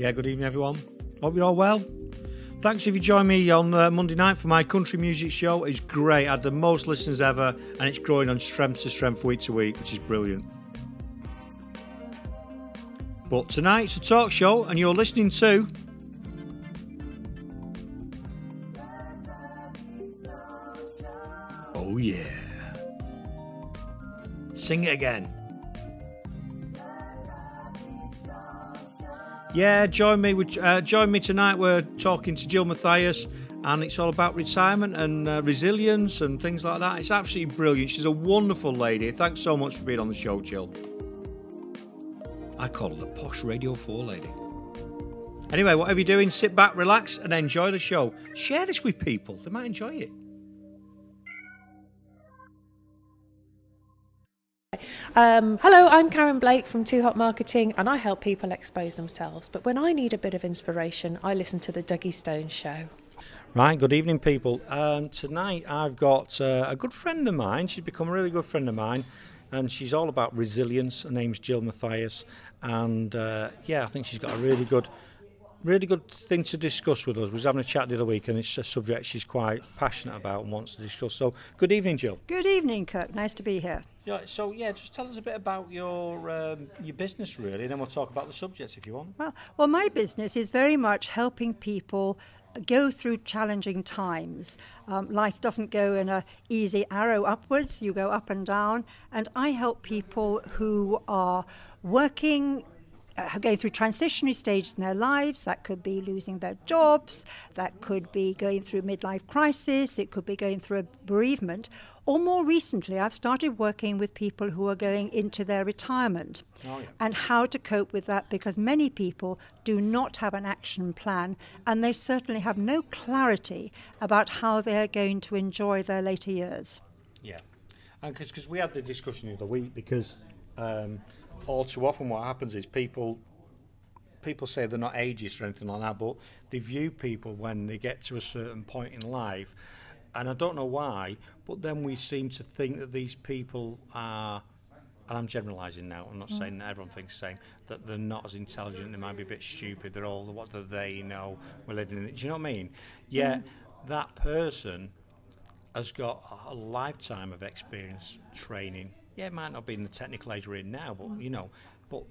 Yeah, good evening everyone. Hope you're all well. Thanks if you join me on Monday night for my country music show. It's great. I had the most listeners ever and it's growing on strength to strength, week to week, which is brilliant. But tonight's a talk show and you're listening to... Oh yeah. Sing it again. Yeah, join me tonight. We're talking to Gill Mathias, and it's all about retirement and resilience and things like that. It's absolutely brilliant. She's a wonderful lady. Thanks so much for being on the show, Gill. I call her the posh Radio 4 lady. Anyway, whatever you're doing, sit back, relax, and enjoy the show. Share this with people. They might enjoy it. Hello, I'm Karen Blake from Too Hot Marketing and I help people expose themselves. But when I need a bit of inspiration, I listen to the Duggystone Show. Right, good evening people. Tonight I've got a good friend of mine. She's become a really good friend of mine and she's all about resilience. Her name's Gill Mathias and I think she's got a really good thing to discuss with us. We was having a chat the other week and it's a subject she's quite passionate about and wants to discuss. So good evening, Gill. Good evening, Kirk. Nice to be here. Yeah, so just tell us a bit about your business really, and then we'll talk about the subjects if you want. Well, my business is very much helping people go through challenging times. Life doesn't go in an easy arrow upwards, you go up and down, and I help people who are working, going through transitionary stages in their lives. That could be losing their jobs, that could be going through midlife crisis, it could be going through a bereavement, or more recently I've started working with people who are going into their retirement and how to cope with that, because many people do not have an action plan and they certainly have no clarity about how they're going to enjoy their later years. Yeah, and because we had the discussion the other week, because all too often what happens is people say they're not ageist or anything like that, but they view people when they get to a certain point in life, and I don't know why, but then we seem to think that these people are, and I'm generalising now, I'm not saying that everyone thinks the same, that they're not as intelligent, they might be a bit stupid, they're all, what do they know, we're living in it, do you know what I mean? Yet that person has got a lifetime of experience, training. Yeah, it might not be in the technical age we're in now, but but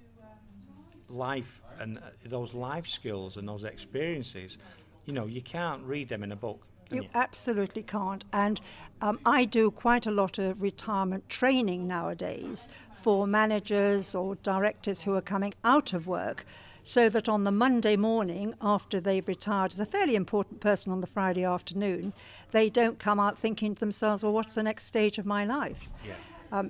life and those life skills and those experiences, you can't read them in a book. You absolutely can't. And I do quite a lot of retirement training nowadays for managers or directors who are coming out of work, so that on the Monday morning after they've retired as a fairly important person on the Friday afternoon, they don't come out thinking to themselves, well, what's the next stage of my life? Yeah.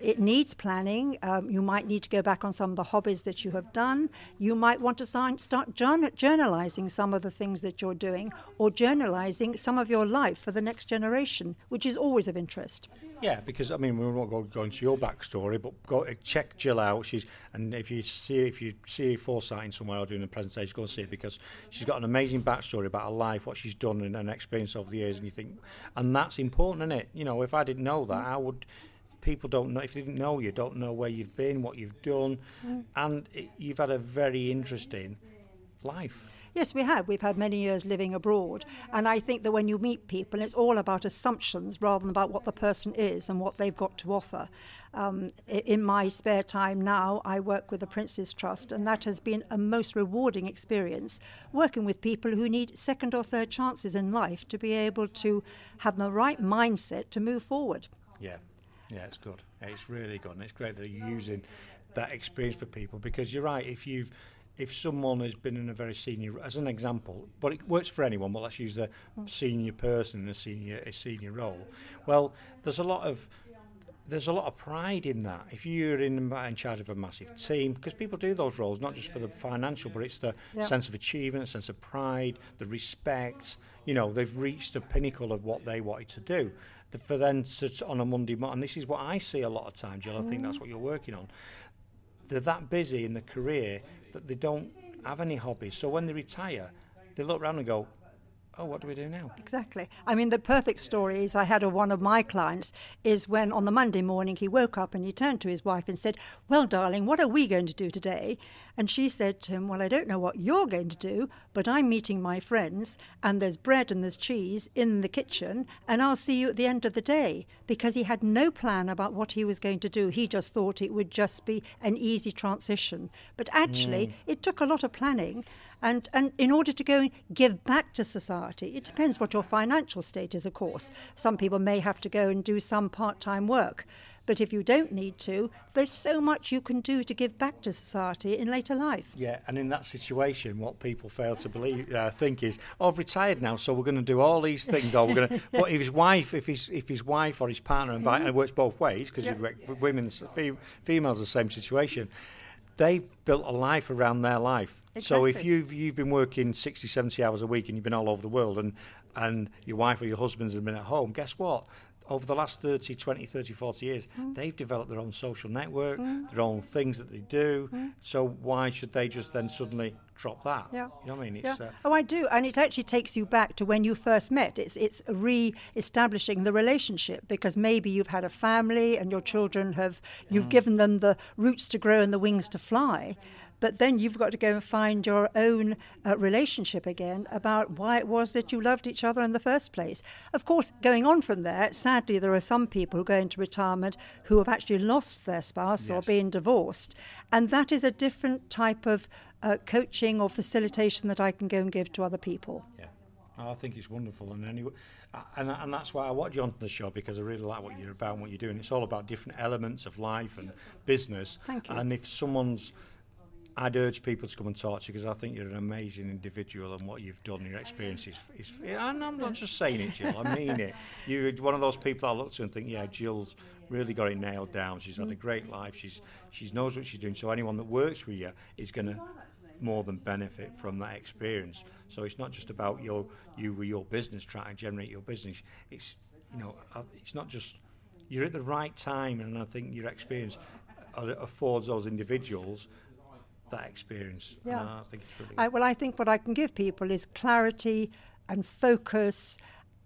It needs planning. You might need to go back on some of the hobbies that you have done. You might want to start journalising some of the things that you're doing, or journalising some of your life for the next generation, which is always of interest. Yeah, because we won't go into your backstory, but go check Gill out. And if you see Foresight in somewhere or doing a presentation, go and see it, because she's got an amazing backstory about her life, what she's done and an experience over the years. And you think, and that's important, isn't it? If I didn't know that, I would. People don't know, if they didn't know you, don't know where you've been, what you've done, and you've had a very interesting life. Yes, we have. We've had many years living abroad, and I think that when you meet people, it's all about assumptions rather than about what the person is and what they've got to offer. In my spare time now, I work with the Prince's Trust, and that has been a most rewarding experience, working with people who need second or third chances in life to be able to have the right mindset to move forward. Yeah, it's good. It's really good, and it's great that you're using that experience for people, because you're right. If someone has been in a very senior, as an example, but it works for anyone, but let's use the senior person in a senior role. Well, there's a lot of pride in that. If you're in charge of a massive team, because people do those roles not just for the financial, but it's the sense of achievement, the sense of pride, the respect. They've reached the pinnacle of what they wanted to do. For them to, on a Monday morning, and this is what I see a lot of times, Jill, I think that's what you're working on. They're that busy in the career that they don't have any hobbies. So when they retire, they look around and go, oh, what do we do now? Exactly. I mean, the perfect story is I had one of my clients is when on the Monday morning he woke up and he turned to his wife and said, well, darling, what are we going to do today? And she said to him, well, I don't know what you're going to do, but I'm meeting my friends and there's bread and there's cheese in the kitchen and I'll see you at the end of the day, because he had no plan about what he was going to do. He just thought it would just be an easy transition. But actually, it took a lot of planning. And in order to go and give back to society, it depends what your financial state is, of course. Some people may have to go and do some part-time work. But if you don't need to, there's so much you can do to give back to society in later life. Yeah, and in that situation, what people fail to think is, oh, I've retired now, so we're going to do all these things. Or we're going to. But if his wife or his partner, and it works both ways, because females are the same situation. They've built a life around their life. Exactly. So if you've been working 60, 70 hours a week and you've been all over the world and your wife or your husband's have been at home, guess what? Over the last 30, 20, 30, 40 years, they've developed their own social network, their own things that they do. So why should they just then suddenly drop that? Yeah. You know what I mean? It's, Oh, I do. And it actually takes you back to when you first met. It's re-establishing the relationship, because maybe you've had a family and your children you've given them the roots to grow and the wings to fly. But then you've got to go and find your own relationship again about why it was that you loved each other in the first place. Of course, going on from there, sadly, there are some people who go into retirement who have actually lost their spouse or been divorced. And that is a different type of coaching or facilitation that I can go and give to other people. Yeah, I think it's wonderful. And anyway, and that's why I watch you onto the show, because I really like what you're about and what you're doing. It's all about different elements of life and business. Thank you. And if I'd urge people to come and talk to you, because I think you're an amazing individual, and what you've done, your experience is and I'm not just saying it, Gill, I mean it. You're one of those people I look to and think, yeah, Jill's really got it nailed down. She's had a great life. She knows what she's doing. So anyone that works with you is going to more than benefit from that experience. So it's not just about you with your business, trying to generate your business. It's it's not just, you're at the right time, and I think your experience affords those individuals that experience. Yeah. I think it's really good. Well, I think what I can give people is clarity and focus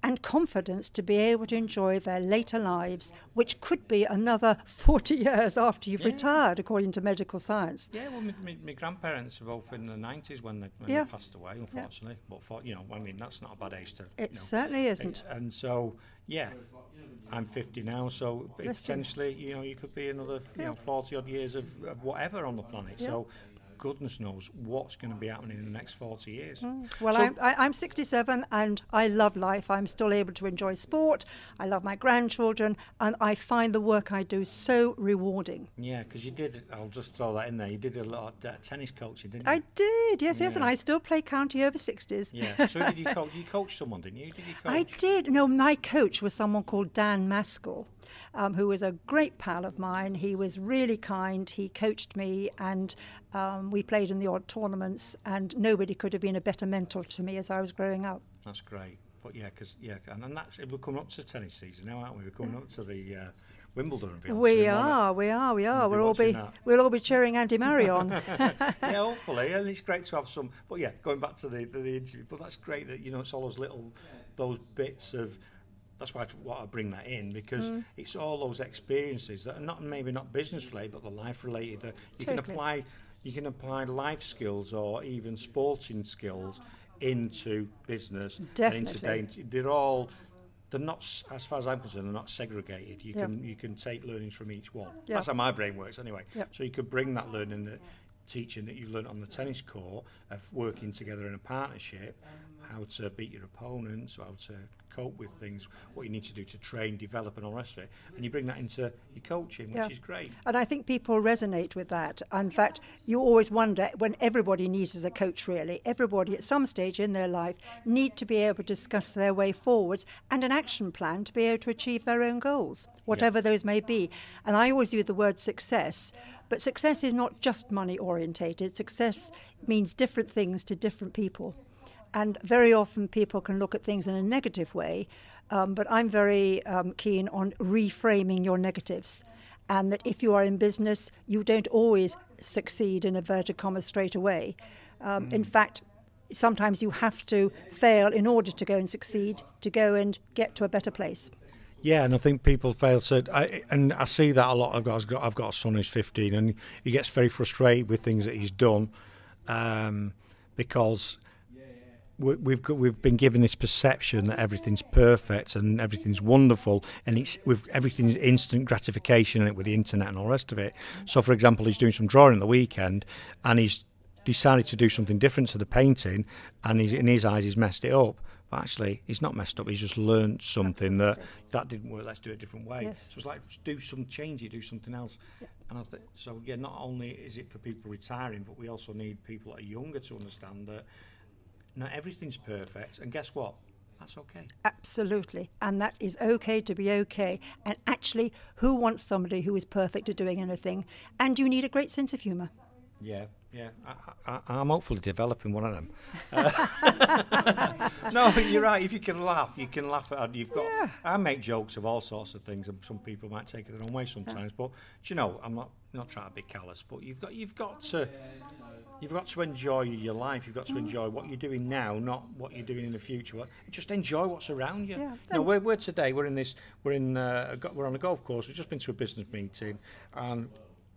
and confidence to be able to enjoy their later lives, which could be another 40 years after you've retired, according to medical science. Yeah, well, my grandparents were both in the 90s when they passed away, unfortunately. Yeah. But that's not a bad age to. It certainly isn't. And so, I'm 50 now, so potentially, you could be another 40 odd years of whatever on the planet. Yeah. So goodness knows what's going to be happening in the next 40 years. Well, so, I'm 67 and I love life. I'm still able to enjoy sport. I love my grandchildren, and I find the work I do so rewarding. Yeah, because you did, I'll just throw that in there, you did a lot of tennis coaching, didn't you? I did, yes, and I still play county over 60s. Yeah, so did you coach? You coached someone, didn't you? Did you coach? I did. No, my coach was someone called Dan Maskell. Who was a great pal of mine. He was really kind. He coached me, and we played in the odd tournaments, and nobody could have been a better mentor to me as I was growing up. That's great. But and that's, we're coming up to tennis season now, aren't we? We're coming up to the Wimbledon. We are. We'll all be cheering Andy Murray on. Yeah, hopefully, and it's great to have some. But going back to the interview. But that's great that it's all those bits of. That's why I bring that in, because it's all those experiences that are maybe not business related, but they're life related. That you can apply life skills or even sporting skills into business. Definitely. They're not, as far as I'm concerned, they're not segregated. You can take learnings from each one. Yep. That's how my brain works anyway. Yep. So you could bring that learning, that teaching that you've learned on the tennis court, of working together in a partnership, how to beat your opponents, how to cope with things, what you need to do to train, develop, and all the rest of it. And you bring that into your coaching, which is great. And I think people resonate with that. In fact, you always wonder, when everybody needs as a coach, really, everybody at some stage in their life need to be able to discuss their way forward and an action plan to be able to achieve their own goals, whatever those may be. And I always use the word success, but success is not just money orientated. Success means different things to different people. And very often people can look at things in a negative way, but I'm very keen on reframing your negatives. And that if you are in business, you don't always succeed in inverted commas straight away. In fact, sometimes you have to fail in order to go and succeed, to go and get to a better place. Yeah, and I think people fail to. I see that a lot. I've got a son who's 15, and he gets very frustrated with things that he's done, because we've been given this perception that everything's perfect and everything's wonderful, and everything's instant gratification with the internet and all the rest of it. So, for example, he's doing some drawing at the weekend, and he's decided to do something different to the painting, and in his eyes he's messed it up. But actually, he's not messed up. He's just learned something that didn't work. Let's do it a different way. Yes. So it's like, do something else. Yeah. And I think so. Yeah, not only is it for people retiring, but we also need people that are younger to understand that not everything's perfect. And guess what? That's okay. Absolutely. And that is okay to be okay. And actually, who wants somebody who is perfect at doing anything? And you need a great sense of humour. Yeah. I'm hopefully developing one of them. No, you're right. If you can laugh at. You've got. Yeah. I make jokes of all sorts of things, and some people might take it the wrong way sometimes. But you know, I'm not trying to be callous. But you've got to enjoy your life. You've got to enjoy what you're doing now, not what you're doing in the future. Just enjoy what's around you. Yeah. You know, we're today. We're on a golf course. We've just been to a business meeting, and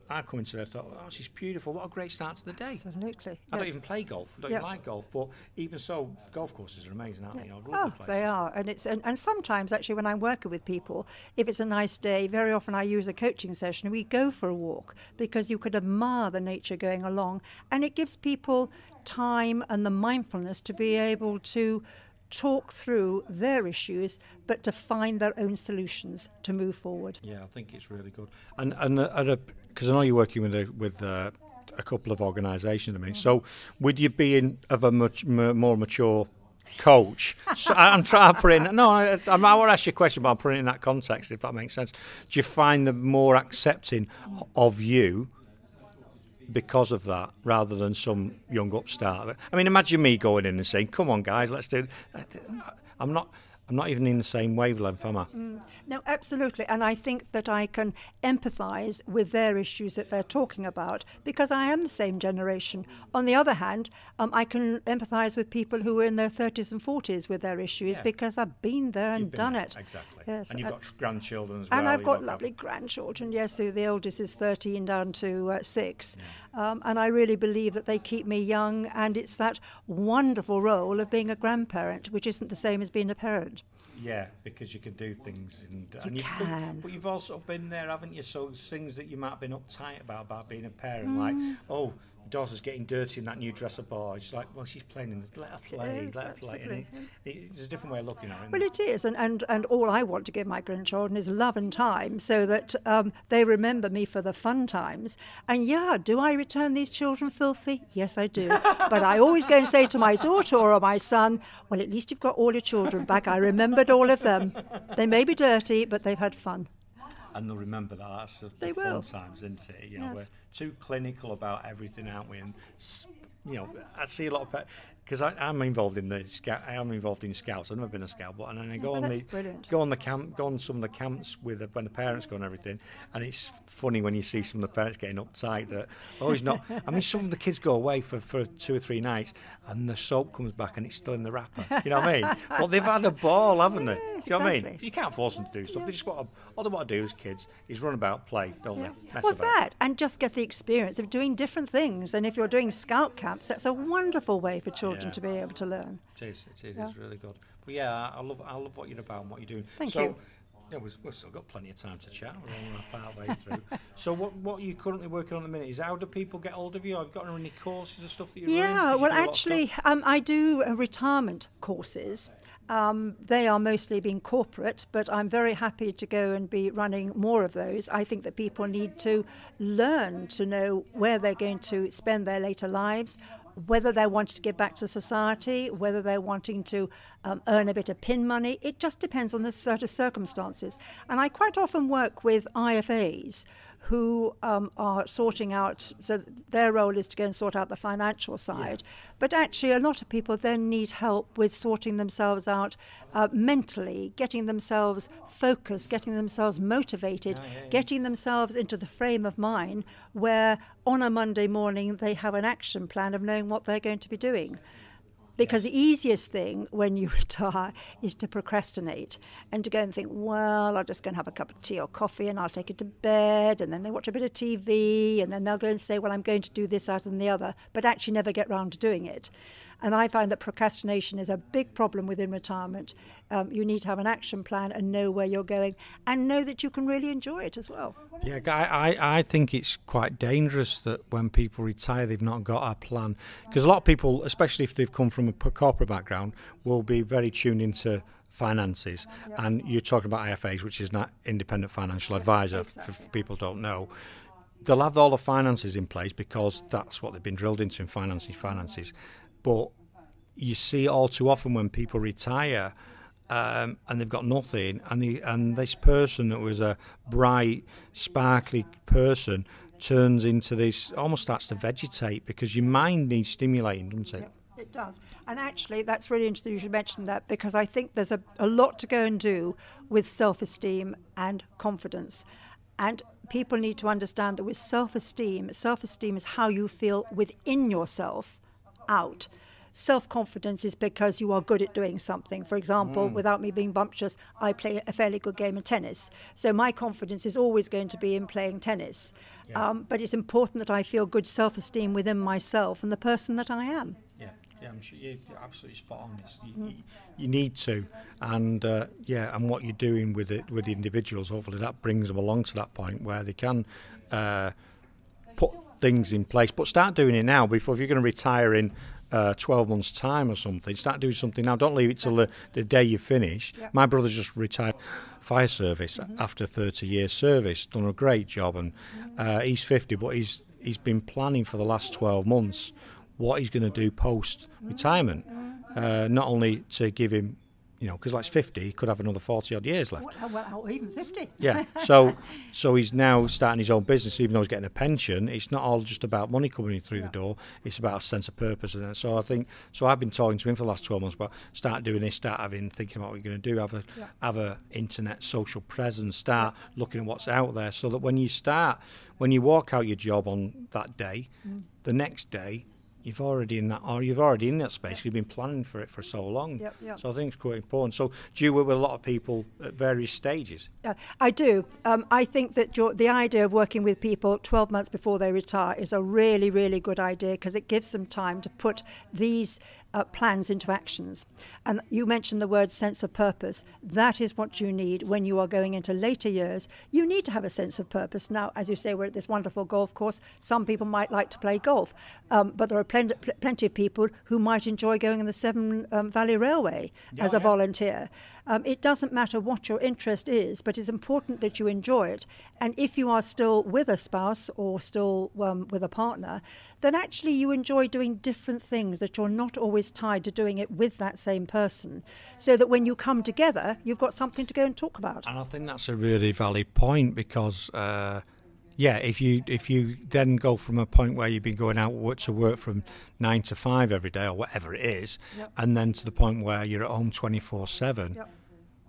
I come into there and thought, oh, she's beautiful. What a great start to the day. Absolutely. I don't even play golf. I don't even like golf. But even so, golf courses are amazing, aren't they? They are. And sometimes, actually, when I'm working with people, if it's a nice day, very often I use a coaching session. We go for a walk because you could admire the nature going along. And it gives people time and the mindfulness to be able to talk through their issues, but to find their own solutions to move forward. Yeah, I think it's really good. And because I know you're working with a couple of organisations. I mean, so with you being of a much more mature coach, so I'm trying to put in. No, I want to ask you a question, but I'm putting it in that context, if that makes sense. Do you find them more accepting of you because of that, rather than some young upstart? I mean, imagine me going in and saying, "Come on, guys, let's do it." I'm not even in the same wavelength, am I? No, absolutely. And I think that I can empathise with their issues that they're talking about because I am the same generation. On the other hand, I can empathise with people who are in their 30s and 40s with their issues because I've been there and done it. Exactly. Yes. And you've got grandchildren as well. And I've got lovely grandchildren, yes. So the oldest is 13 down to 6. Yeah. And I really believe that they keep me young, and it's that wonderful role of being a grandparent, which isn't the same as being a parent. Yeah, because you can do things. You can. But you've also been there, haven't you? So things that you might have been uptight about being a parent, like, oh, your daughter's getting dirty in that new dress up, or she's like, well, she's playing in the, let her play. And it's a different way of looking at it. Well, it is, and all I want to give my grandchildren is love and time, so that they remember me for the fun times. And do I return these children filthy? Yes, I do. But I always go and say to my daughter or my son, well, at least you've got all your children back. I remembered all of them. They may be dirty, but they've had fun. And they'll remember that. That's the fun times, isn't it? You know, we're too clinical about everything, aren't we? And I see a lot of because I'm involved in the scout. I am involved in scouts. I've never been a scout, but and then I go on the camp, go on some of the camps with when the parents go and everything. And it's funny when you see some of the parents getting uptight that he's not. I mean, some of the kids go away for 2 or 3 nights, and the soap comes back and it's still in the wrapper. You know what I mean? But they've had a ball, haven't they? Yes, you know what I mean? You can't force them to do stuff. They just all they want to do as kids is run about, play, don't they? And just get the experience of doing different things. And if you're doing scout camps, that's a wonderful way for children to be able to learn. It is. It's really good. But I love what you're about and what you're doing. Thank you. Yeah, we've still got plenty of time to chat. We're only part way through. So what are you currently working on at the minute? Is how do people get hold of you? Have you got any courses and stuff that you're doing? Yeah, well, actually, I do retirement courses. They are mostly being corporate, but I'm very happy to go and be running more of those. I think that people need to learn to know where they're going to spend their later lives, whether they're wanting to give back to society, whether they're wanting to earn a bit of pin money. It just depends on the sort of circumstances. And I quite often work with IFAs who are sorting out, so their role is to go and sort out the financial side. Yeah. But actually a lot of people then need help with sorting themselves out mentally, getting themselves focused, getting themselves motivated, getting themselves into the frame of mind where on a Monday morning they have an action plan of knowing what they're going to be doing. Because the easiest thing when you retire is to procrastinate and to go and think, well, I'll just go and have a cup of tea or coffee and I'll take it to bed, and then they watch a bit of TV and then they'll go and say, well, I'm going to do this, that and the other, but actually never get round to doing it. And I find that procrastination is a big problem within retirement. You need to have an action plan and know where you're going and know that you can really enjoy it as well. Yeah, I think it's quite dangerous that when people retire, they've not got a plan. Because a lot of people, especially if they've come from a corporate background, will be very tuned into finances. Yep. And you're talking about IFAs, which is not independent financial advisor, exactly. For people who don't know. They'll have all the finances in place because that's what they've been drilled into in finances. But you see all too often when people retire and they've got nothing, and this person that was a bright, sparkly person turns into this, almost starts to vegetate because your mind needs stimulating, doesn't it? Yep, it does. And actually, that's really interesting you should mention that, because I think there's a lot to go and do with self-esteem and confidence. And people need to understand that with self-esteem is how you feel within yourself out. Self-confidence is because you are good at doing something. For example, without me being bumptious, I play a fairly good game of tennis. So my confidence is always going to be in playing tennis. Yeah. But it's important that I feel good self-esteem within myself and the person that I am. Yeah, I'm sure you're absolutely spot on this. You need to, and and what you're doing with it with the individuals, hopefully that brings them along to that point where they can put things in place. But start doing it now. Before, if you're going to retire in 12 months' time or something, start doing something now. Don't leave it till the day you finish. Yep. My brother's just retired fire service after 30 years service, done a great job, and he's 50, but he's been planning for the last 12 months what he's going to do post-retirement, not only to give him, because like 50, he could have another 40-odd years left. Well, even 50. Yeah, so he's now starting his own business, even though he's getting a pension. It's not all just about money coming in through the door. It's about a sense of purpose. And so I've been talking to him for the last 12 months about start doing this, thinking about what you're going to do, have a internet social presence, start looking at what's out there, so that when you walk out your job on that day, the next day, you're already in that space. You've been planning for it for so long. Yep. So I think it's quite important. So do you work with a lot of people at various stages? I do. I think that the idea of working with people 12 months before they retire is a really, really good idea, because it gives them time to put these plans into actions. And you mentioned the word sense of purpose. That is what you need when you are going into later years. You need to have a sense of purpose. Now, as you say, we're at this wonderful golf course. Some people might like to play golf, but there are plenty of people who might enjoy going on the Severn Valley Railway as a volunteer. It doesn't matter what your interest is, but it's important that you enjoy it. And if you are still with a spouse or still with a partner, then actually you enjoy doing different things, that you're not always tied to doing it with that same person, so that when you come together, you've got something to go and talk about. And I think that's a really valid point, because if you then go from a point where you've been going out to work from 9 to 5 every day or whatever it is, and then to the point where you're at home 24/7,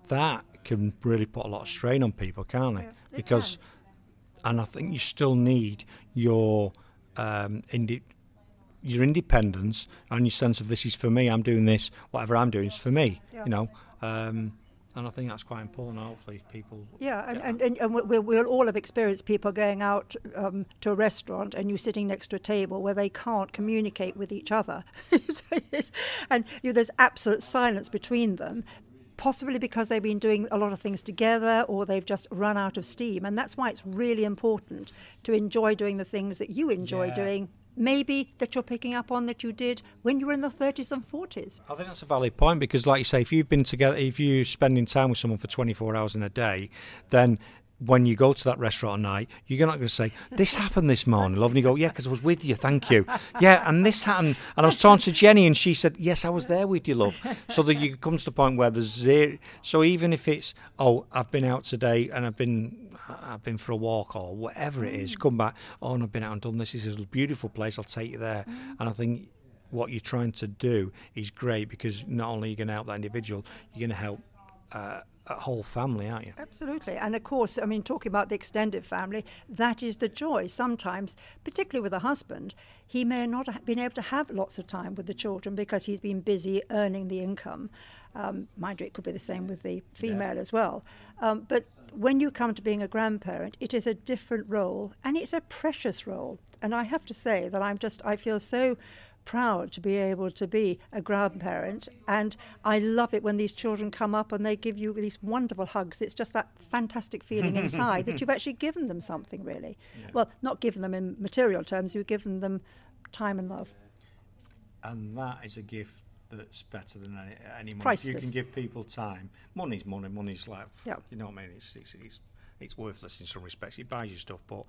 that can really put a lot of strain on people, can't it? Because, and I think you still need your independence and your sense of, this is for me, I'm doing this, whatever I'm doing is for me, and I think that's quite important. Hopefully people... And we'll all have experienced people going out to a restaurant and you sitting next to a table where they can't communicate with each other. And there's absolute silence between them, possibly because they've been doing a lot of things together, or they've just run out of steam. And that's why it's really important to enjoy doing the things that you enjoy doing, maybe that you're picking up on that you did when you were in the 30s and 40s. I think that's a valid point, because like you say, if you've been together, if you're spending time with someone for 24 hours in a day, then when you go to that restaurant at night, you're not going to say, this happened this morning, love, and you go, yeah, because I was with you, thank you. Yeah, and this happened, and I was talking to Jenny, and she said, yes, I was there with you, love. So that you come to the point where there's zero. So even if it's, I've been out today, and I've been for a walk, or whatever it is, come back, and I've been out and done this. This is a beautiful place, I'll take you there. And I think what you're trying to do is great, because not only are you going to help that individual, you're going to help a whole family, aren't you? Absolutely. And of course, I mean, talking about the extended family, that is the joy. Sometimes, particularly with a husband, he may not have been able to have lots of time with the children because he's been busy earning the income. Mind you, it could be the same with the female as well. But when you come to being a grandparent, it is a different role, and it's a precious role. And I have to say that I feel so proud to be able to be a grandparent, and I love it when these children come up and they give you these wonderful hugs. It's just that fantastic feeling inside that you've actually given them something, really. Yeah. Well, not given them in material terms, you've given them time and love. And that is a gift that's better than any money. If you can give people time. Money's money. Money's like, you know what I mean? It's worthless in some respects. It buys you stuff, but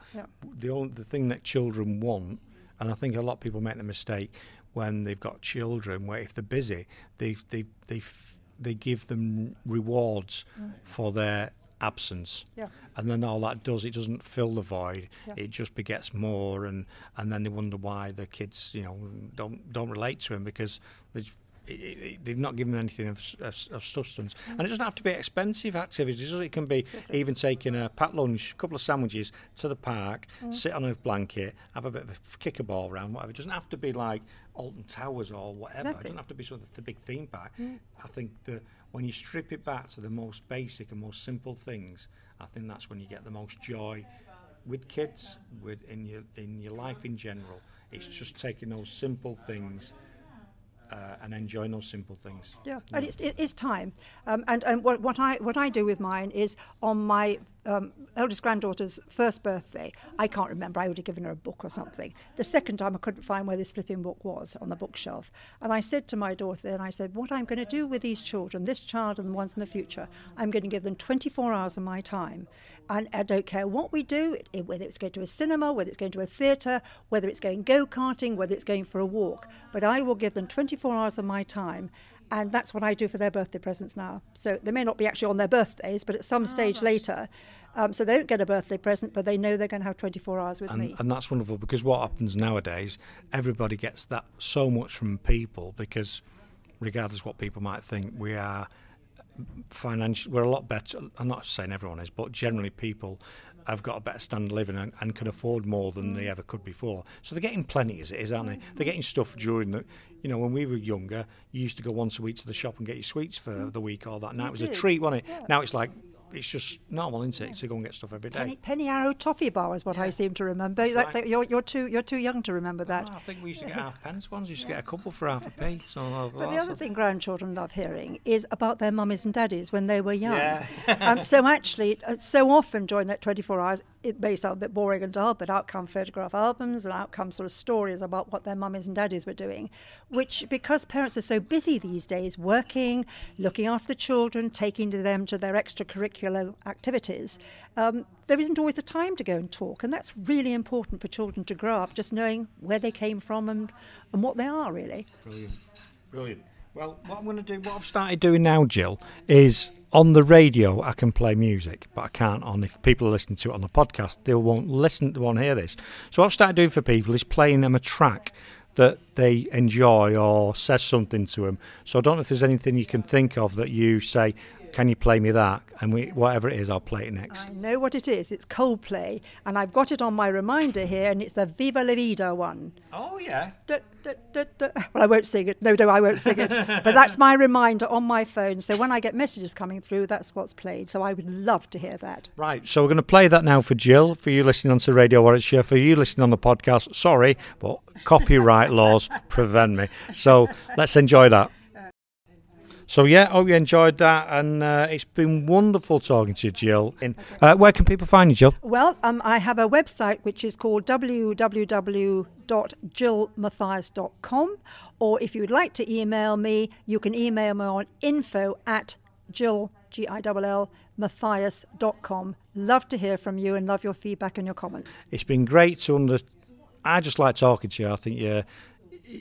the thing that children want, and I think a lot of people make the mistake when they've got children, where if they're busy, they give them rewards for their absence, and then all that does, it doesn't fill the void. It just begets more, and then they wonder why the kids, don't relate to him, because they've not given anything of substance. And it doesn't have to be expensive activities. It can be even taking a packed lunch, a couple of sandwiches to the park, sit on a blanket, have a bit of a kick a ball around, whatever. It doesn't have to be like Alton Towers or whatever. It doesn't have to be sort of the big theme park. I think that when you strip it back to the most basic and most simple things, I think that's when you get the most joy with kids, in your life in general. It's just taking those simple things and enjoying those simple things. And it's time. And what I do with mine is, on my eldest granddaughter's first birthday, I can't remember, I would have given her a book or something. The second time I couldn't find where this flipping book was on the bookshelf. And I said to my daughter, and I said, what I'm going to do with these children, this child and the ones in the future, I'm going to give them 24 hours of my time. And I don't care what we do, whether it's going to a cinema, whether it's going to a theatre, whether it's going go-karting, whether it's going for a walk. But I will give them 24 hours of my time. And that's what I do for their birthday presents now. So they may not be actually on their birthdays, but at some stage later. So they don't get a birthday present, but they know they're going to have 24 hours with me. And that's wonderful, because what happens nowadays, everybody gets that so much from people, because regardless what people might think, we are financially, we're a lot better. I'm not saying everyone is, but generally people have got a better standard of living and can afford more than they ever could before. So they're getting plenty as it is, aren't they? They're getting stuff during the, when we were younger, you used to go once a week to the shop and get your sweets for the week or that. Now it was a treat, wasn't it? Now it's like, it's just normal, isn't it, to go and get stuff every day. Penny Arrow toffee bar is what I seem to remember. You're too young to remember that. I think we used to get half-pence ones. We used to get a couple for half a p. So but the other thing grandchildren love hearing is about their mummies and daddies when they were young. So actually, so often during that 24 hours, it may sound a bit boring and dull, but out come photograph albums and out come sort of stories about what their mummies and daddies were doing, which, because parents are so busy these days, working, looking after the children, taking them to their extracurricular activities, there isn't always the time to go and talk, and that's really important for children to grow up just knowing where they came from and what they are, really. Brilliant. Well, what I'm going to do, what I've started doing now, Gill, is on the radio I can play music, but I can't if people are listening to it on the podcast, they won't hear this. So what I've started doing for people is playing them a track that they enjoy or says something to them. So I don't know if there's anything you can think of that you say, can you play me that? And whatever it is, I'll play it next. I know what it is. It's Coldplay. And I've got it on my reminder here, and it's the Viva La Vida one. Oh, yeah. Well, I won't sing it. No, I won't sing it. But that's my reminder on my phone. So when I get messages coming through, that's what's played. So I would love to hear that. Right. So we're going to play that now for Gill, for you listening on to Radio Warwickshire, for you listening on the podcast. Sorry, but copyright laws prevent me. So let's enjoy that. So yeah, hope you enjoyed that, and it's been wonderful talking to you, Gill. Where can people find you, Gill? Well, I have a website which is called www.gillmathias.com, or if you'd like to email me, you can email me on info@Gill, Gill, Mathias.com. Love to hear from you and love your feedback and your comments. It's been great to I just like talking to you. I think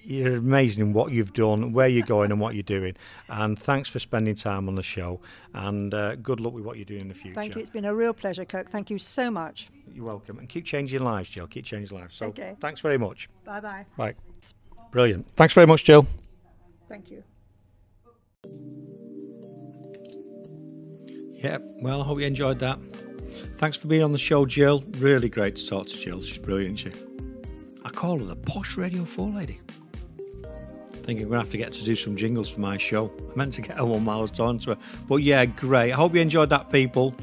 you're amazing in what you've done, where you're going and what you're doing. And thanks for spending time on the show. And good luck with what you're doing in the future. Thank you. It's been a real pleasure, Kirk. Thank you so much. You're welcome. And keep changing lives, Gill. Keep changing lives. So Thanks very much. Bye-bye. Bye. Brilliant. Thanks very much, Gill. Thank you. Yeah, well, I hope you enjoyed that. Thanks for being on the show, Gill. Really great to talk to Gill. She's brilliant, she. I call her the posh Radio 4 lady. I think I'm going to have to get to do some jingles for my show. I meant to get her one while I was talking to her. But yeah, great. I hope you enjoyed that, people.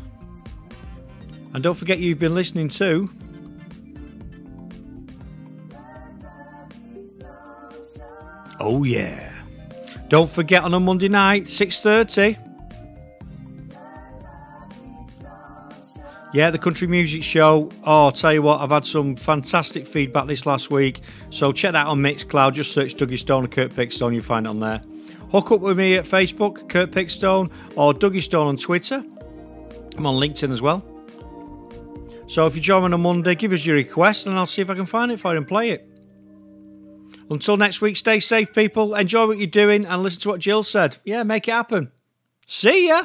And don't forget you've been listening to... Oh yeah. Don't forget on a Monday night, 6:30. Yeah, the country music show. Oh, I'll tell you what, I've had some fantastic feedback this last week. So check that on Mixcloud. Just search Dougie Stone or Kurt Pickstone. You'll find it on there. Hook up with me at Facebook, Kurt Pickstone, or Dougie Stone on Twitter. I'm on LinkedIn as well. So if you join on a Monday, give us your request and I'll see if I can find it for you and play it. Until next week, stay safe, people. Enjoy what you're doing and listen to what Gill said. Yeah, make it happen. See ya!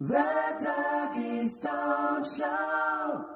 The Duggystone Show.